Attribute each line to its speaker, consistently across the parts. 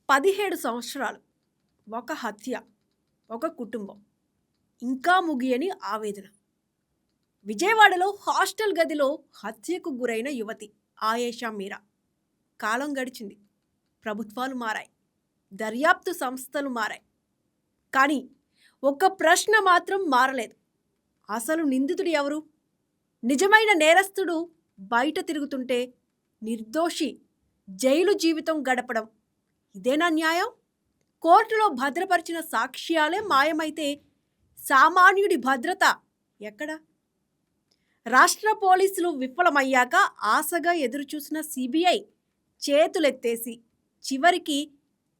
Speaker 1: 17 సంవత్సరాలు, ఒక హత్య, ఒక కుటుంబం, ఇంకా ముగియని ఆవేదన. విజయవాడలో హాస్టల్ గదిలో హత్యకు గురైన యువతి ఆయేషా మీరా. కాలం గడిచింది, ప్రభుత్వాలు మారాయి, దర్యాప్తు సంస్థలు మారాయి. కానీ ఒక్క ప్రశ్న మాత్రం మారలేదు. అసలు నిందితుడు ఎవరు? నిజమైన నేరస్తుడు బయట తిరుగుతుంటే నిర్దోషి జైలు జీవితం గడపడం ఇదేనా న్యాయం? కోర్టులో భద్రపరిచిన సాక్ష్యాలే మాయమైతే సామాన్యుడి భద్రత ఎక్కడ? రాష్ట్ర పోలీసులు విఫలమయ్యాక ఆశగా ఎదురుచూసిన సిబిఐ చేతులెత్తేసి చివరికి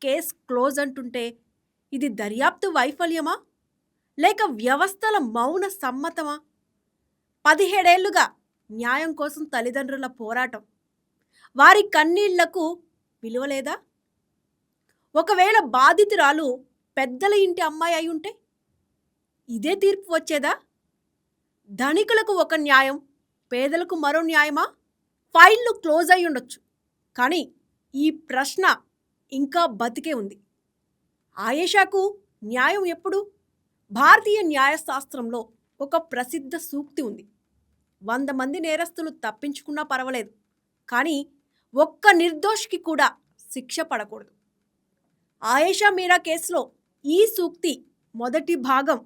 Speaker 1: కేస్ క్లోజ్ అంటుంటే ఇది దర్యాప్తు వైఫల్యమా, లేక వ్యవస్థల మౌన సమ్మతమా? 17 ఏళ్లుగా న్యాయం కోసం తల్లిదండ్రుల పోరాటం, వారి కన్నీళ్లకు విలువలేదా? ఒకవేళ బాధితురాలు పెద్దల ఇంటి అమ్మాయి అయి ఉంటే ఇదే తీర్పు వచ్చేదా? ధనికులకు ఒక న్యాయం, పేదలకు మరో న్యాయమా? ఫైళ్లు క్లోజ్ అయి ఉండొచ్చు, కానీ ఈ ప్రశ్న ఇంకా బతికే ఉంది. ఆయేషాకు న్యాయం ఎప్పుడు? భారతీయ న్యాయశాస్త్రంలో ఒక ప్రసిద్ధ సూక్తి ఉంది. 100 మంది నేరస్తులు తప్పించుకున్నా పర్వాలేదు, కానీ ఒక్క నిర్దోషికి కూడా శిక్ష పడకూడదు. ఆయేషా మీరా కేసులో ఈ సూక్తి మొదటి భాగం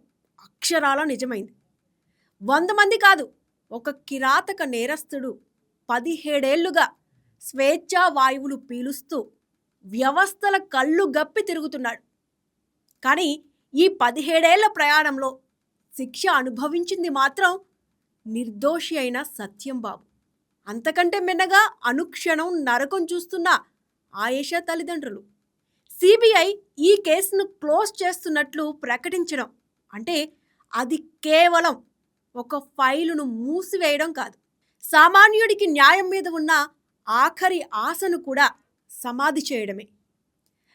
Speaker 1: అక్షరాల నిజమైంది. 100 మంది కాదు, ఒక కిరాతక నేరస్తుడు 17 ఏళ్లుగా స్వేచ్ఛా వాయువులు పీలుస్తూ వ్యవస్థల కళ్ళు గప్పి తిరుగుతున్నాడు. కానీ ఈ 17 ఏళ్ల ప్రయాణంలో శిక్ష అనుభవించింది మాత్రం నిర్దోషి అయిన సత్యం బాబు. అంతకంటే మిన్నగా అనుక్షణం నరకం చూస్తున్న ఆయేషా తల్లిదండ్రులు. సిబిఐ ఈ కేసును క్లోజ్ చేస్తున్నట్లు ప్రకటించడం అంటే అది కేవలం ఒక ఫైలును మూసివేయడం కాదు, సామాన్యుడికి న్యాయం మీద ఉన్న ఆఖరి ఆశను కూడా సమాధి చేయడమే.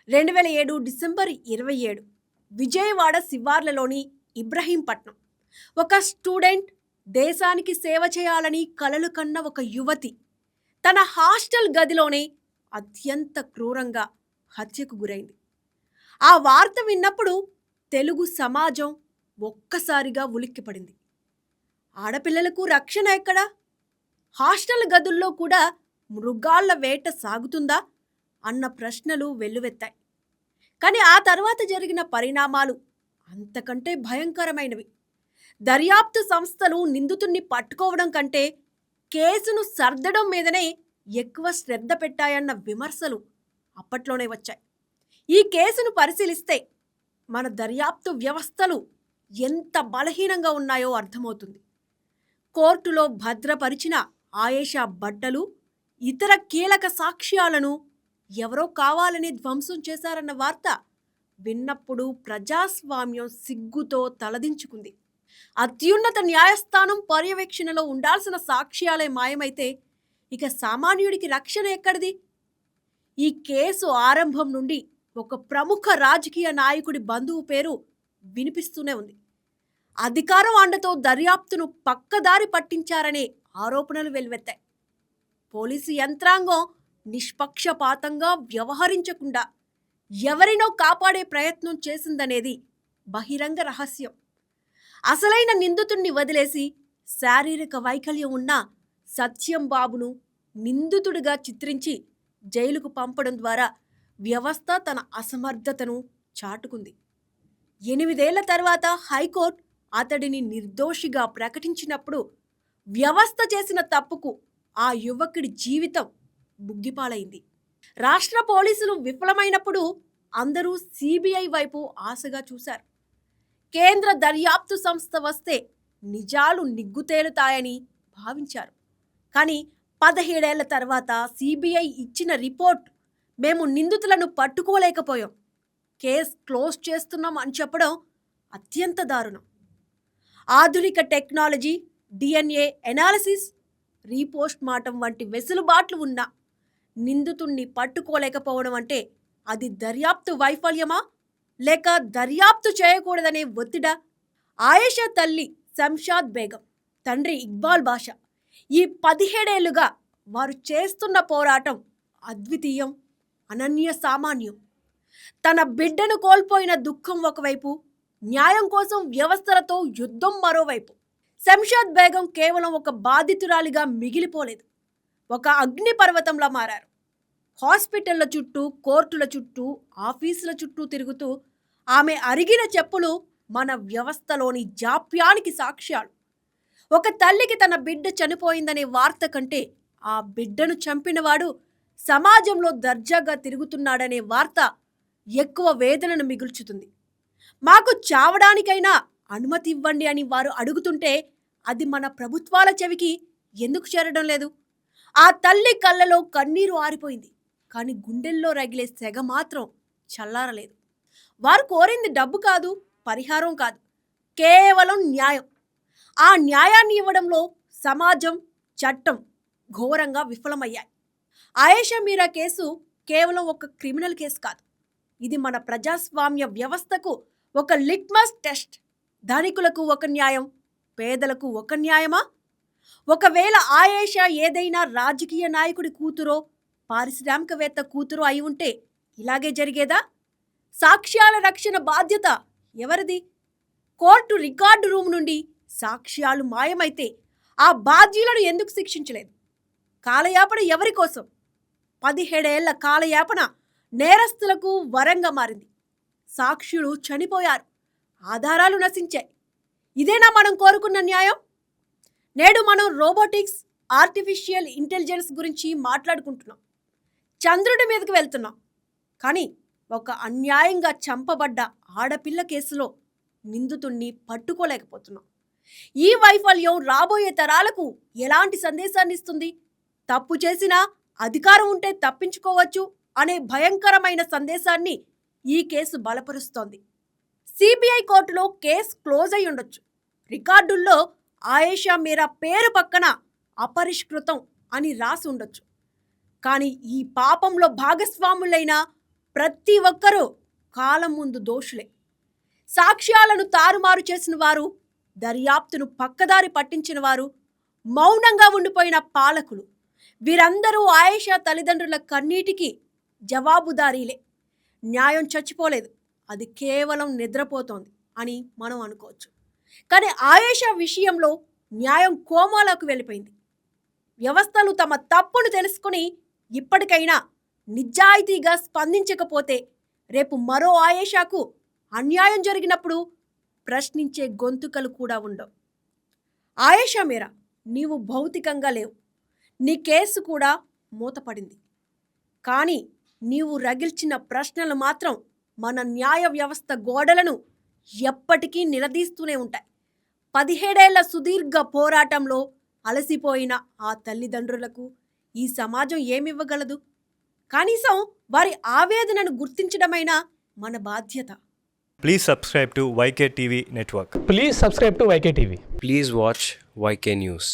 Speaker 1: 2007 డిసెంబర్ 27 విజయవాడ శివార్లలోని ఇబ్రహీంపట్నం. ఒక స్టూడెంట్ దేశానికి సేవ చేయాలని కలలు కన్న ఒక యువతి తన హాస్టల్ గదిలోనే అత్యంత క్రూరంగా హత్యకు గురైంది. ఆ వార్త విన్నప్పుడు తెలుగు సమాజం ఒక్కసారిగా ఉలిక్కిపడింది. ఆడపిల్లలకు రక్షణ ఎక్కడా? హాస్టల్ గదుల్లో కూడా మృగాళ్ల వేట సాగుతుందా అన్న ప్రశ్నలు వెల్లువెత్తాయి. కానీ ఆ తర్వాత జరిగిన పరిణామాలు అంతకంటే భయంకరమైనవి. దర్యాప్తు సంస్థలు నిందితుణ్ణి పట్టుకోవడం కంటే కేసును సర్దడం మీదనే ఎక్కువ శ్రద్ధ పెట్టాయన్న విమర్శలు అప్పట్లోనే వచ్చాయి. ఈ కేసును పరిశీలిస్తే మన దర్యాప్తు వ్యవస్థలు ఎంత బలహీనంగా ఉన్నాయో అర్థమవుతుంది. కోర్టులో భద్రపరిచిన ఆయేషా బట్టలు, ఇతర కీలక సాక్ష్యాలను ఎవరో కావాలని ధ్వంసం చేశారన్న వార్త విన్నప్పుడు ప్రజాస్వామ్యం సిగ్గుతో తలదించుకుంది. అత్యున్నత న్యాయస్థానం పర్యవేక్షణలో ఉండాల్సిన సాక్ష్యాలే మాయమైతే ఇక సామాన్యుడికి రక్షణ ఎక్కడిది? ఈ కేసు ఆరంభం నుండి ఒక ప్రముఖ రాజకీయ నాయకుడి బంధువు పేరు వినిపిస్తూనే ఉంది. అధికారం అండతో దర్యాప్తును పక్కదారి పట్టించారనే ఆరోపణలు వెల్లువెత్తాయి. పోలీసు యంత్రాంగం నిష్పక్షపాతంగా వ్యవహరించకుండా ఎవరినో కాపాడే ప్రయత్నం చేసిందనేది బహిరంగ రహస్యం. అసలైన నిందితుణ్ణి వదిలేసి శారీరక వైకల్యం ఉన్న సత్యం బాబును నిందితుడిగా చిత్రించి జైలుకు పంపడం ద్వారా వ్యవస్థ తన అసమర్థతను చాటుకుంది. 8 ఏళ్ల తర్వాత హైకోర్టు అతడిని నిర్దోషిగా ప్రకటించినప్పుడు వ్యవస్థ చేసిన తప్పుకు ఆ యువకుడి జీవితం బుగ్గిపాలైంది. రాష్ట్ర పోలీసులు విఫలమైనప్పుడు అందరూ సిబిఐ వైపు ఆశగా చూశారు. కేంద్ర దర్యాప్తు సంస్థ వస్తే నిజాలు నిగ్గుతేలుతాయని భావించారు. కానీ 17 ఏళ్ల తర్వాత సిబిఐ ఇచ్చిన రిపోర్ట్ మేము నిందితులను పట్టుకోలేకపోయాం, కేస్ క్లోజ్ చేస్తున్నాం అని చెప్పడం అత్యంత దారుణం. ఆధునిక technology, DNA analysis, repost mortem వంటి వెసులుబాట్లు ఉన్న నిందితుణ్ణి పట్టుకోలేకపోవడం అంటే అది దర్యాప్తు వైఫల్యమా, లేక దర్యాప్తు చేయకూడదనే ఒత్తిడా? ఆయేషా తల్లి శంషాద్ బేగం, తండ్రి ఇక్బాల్ బాషా ఈ 17 ఏళ్లుగా వారు చేస్తున్న పోరాటం అద్వితీయం, అనన్య సామాన్యం. తన బిడ్డను కోల్పోయిన దుఃఖం ఒకవైపు, న్యాయం కోసం వ్యవస్థలతో యుద్ధం మరోవైపు. శంషాద్ బేగం కేవలం ఒక బాధితురాలిగా మిగిలిపోలేదు, ఒక అగ్నిపర్వతంలా మారారు. హాస్పిటళ్ల చుట్టూ, కోర్టుల చుట్టూ, ఆఫీసుల చుట్టూ తిరుగుతూ ఆమె అరిగిన చెప్పులు మన వ్యవస్థలోని జాప్యానికి సాక్ష్యాలు. ఒక తల్లికి తన బిడ్డ చనిపోయిందనే వార్త కంటే ఆ బిడ్డను చంపినవాడు సమాజంలో దర్జాగా తిరుగుతున్నాడనే వార్త ఎక్కువ వేదనను మిగుల్చుతుంది. మాకు చావడానికైనా అనుమతి ఇవ్వండి అని వారు అడుగుతుంటే అది మన ప్రభుత్వాల చెవికి ఎందుకు చేరడం లేదు? ఆ తల్లి కళ్ళలో కన్నీరు ఆరిపోయింది, కానీ గుండెల్లో రగిలే సెగ మాత్రం చల్లారలేదు. వారు కోరింది డబ్బు కాదు, పరిహారం కాదు, కేవలం న్యాయం. ఆ న్యాయాన్ని ఇవ్వడంలో సమాజం, చట్టం ఘోరంగా విఫలమయ్యాయి. ఆయేషా మీరా కేసు కేవలం ఒక క్రిమినల్ కేసు కాదు, ఇది మన ప్రజాస్వామ్య వ్యవస్థకు ఒక లిట్మస్ టెస్ట్. ధనికులకు ఒక న్యాయం, పేదలకు ఒక న్యాయమా? ఒకవేళ ఆయేషా ఏదైనా రాజకీయ నాయకుడి కూతురో, పారిశ్రామికవేత్త కూతురో అయి ఉంటే ఇలాగే జరిగేదా? సాక్ష్యాల రక్షణ బాధ్యత ఎవరిది? కోర్టు రికార్డు రూమ్ నుండి సాక్ష్యాలు మాయమైతే ఆ బాధ్యులను ఎందుకు శిక్షించలేదు? కాలయాపన ఎవరి కోసం? 17 ఏళ్ల కాలయాపన నేరస్తులకు వరంగా మారింది. సాక్షులు చనిపోయారు, ఆధారాలు నశించాయి. ఇదేనా మనం కోరుకున్న న్యాయం? నేడు మనం రోబోటిక్స్, ఆర్టిఫిషియల్ ఇంటెలిజెన్స్ గురించి మాట్లాడుకుంటున్నాం, చంద్రుడి మీదకి వెళ్తున్నాం. కానీ ఒక అన్యాయంగా చంపబడ్డ ఆడపిల్ల కేసులో నిందితుణ్ణి పట్టుకోలేకపోతున్నాం. ఈ వైఫల్యం రాబోయే తరాలకు ఎలాంటి సందేశాన్ని ఇస్తుంది? తప్పు చేసినా అధికారం ఉంటే తప్పించుకోవచ్చు అనే భయంకరమైన సందేశాన్ని ఈ కేసు బలపరుస్తోంది. సిబిఐ కోర్టులో కేసు క్లోజ్ అయి ఉండొచ్చు, రికార్డుల్లో ఆయేషా మీరా పేరు పక్కన అపరిష్కృతం అని రాసి ఉండొచ్చు, కానీ ఈ పాపంలో భాగస్వాములైన ప్రతి ఒక్కరూ కాలం ముందు దోషులే. సాక్ష్యాలను తారుమారు చేసిన వారు, దర్యాప్తును పక్కదారి పట్టించిన వారు, మౌనంగా ఉండిపోయిన పాలకులు, వీరందరూ ఆయేషా తల్లిదండ్రుల కన్నీటికి జవాబుదారీలే. న్యాయం చచ్చిపోలేదు, అది కేవలం నిద్రపోతోంది అని మనం అనుకోవచ్చు. కానీ ఆయేషా విషయంలో న్యాయం కోమాలోకి వెళ్ళిపోయింది. వ్యవస్థలు తమ తప్పును తెలుసుకుని ఇప్పటికైనా నిజాయితీగా స్పందించకపోతే రేపు మరో ఆయేషాకు అన్యాయం జరిగినప్పుడు ప్రశ్నించే గొంతుకలు కూడా ఉండవు. ఆయేషా మీరా, నీవు భౌతికంగా లేవు, నీ కేసు కూడా మూతపడింది, కానీ నీవు రగిల్చిన ప్రశ్నలు మాత్రం మన న్యాయ వ్యవస్థ గోడలను ఎప్పటికీ నిలదీస్తూనే ఉంటాయి. 17 ఏళ్ల సుదీర్ఘ పోరాటంలో అలసిపోయిన ఆ తల్లిదండ్రులకు ఈ సమాజం ఏమివ్వగలదు? కనీసం వారి ఆవేదనను గుర్తించడమైనా మన బాధ్యత.
Speaker 2: Please subscribe to YK TV Network.
Speaker 3: Please subscribe to YK TV.
Speaker 4: Please watch YK News.